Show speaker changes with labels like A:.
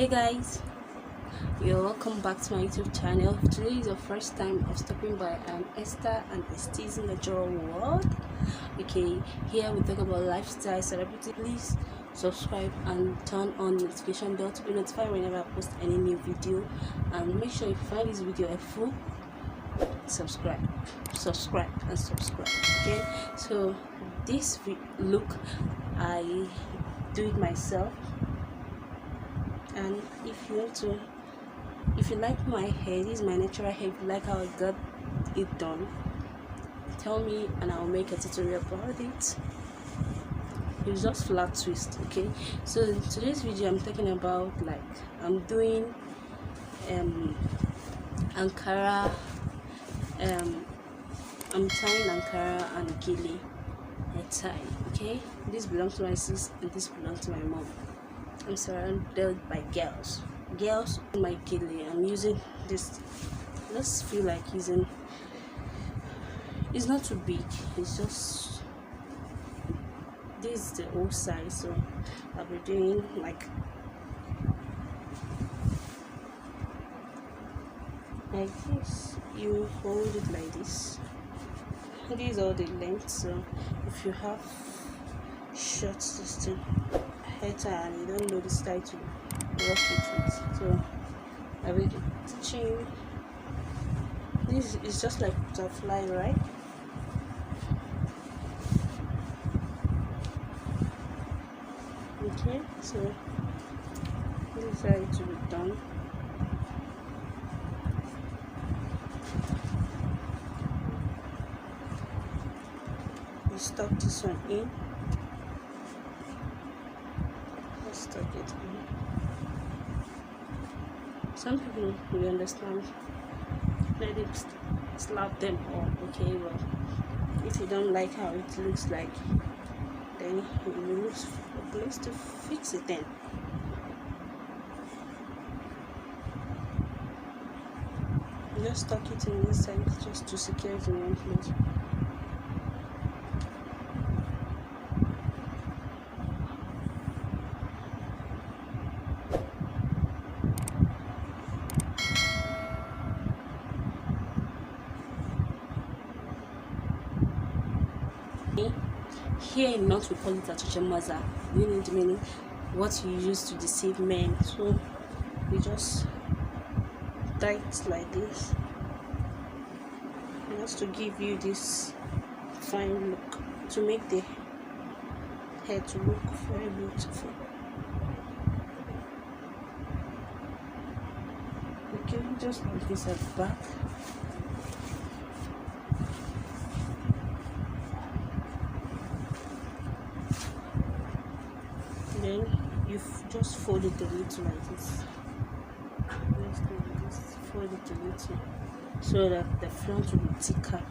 A: Hey guys, you're welcome back to my YouTube channel. If today is your first time of stopping by, I'm Esther and Estee's Natural World. Okay, here we talk about lifestyle, celebrity. Please subscribe and turn on notification bell to be notified whenever I post any new video, and make sure if you find this video helpful, subscribe. Okay, so this look I do it myself, and if you like my hair, this is my natural hair. If you like how I got it done, tell me and I'll make a tutorial about it. It's just flat twist. Okay, so in today's video I'm talking about, like, I'm doing Ankara, I'm tying Ankara and Gele hair tie. Okay, this belongs to my sis and this belongs to my mom. I'm surrounded by girls on my Gele. I'm using this. I just feel like using, it's not too big, it's just, this is the old size, so I'll be doing like this. You hold it like this. These are the length, so if you have short system hair tie and you don't know the style to work it with, so I will teaching you. This is just like butterfly, right? Okay, so this is how it will be done. You stuck this one in. Let's stuck it in. Some people will understand, let it slap them off. Okay, well, if you don't like how it looks like, then you will look for a place to fix it in. Just tuck it in inside just to secure it in one place. Here in North we call it Atuchemaza, meaning what you use to deceive men. So we just tie it like this, just to give you this fine look, to make the hair to look very beautiful. Okay, just like this at the back. Then you just fold it a little like this. Just fold it a little so that the front will be thicker.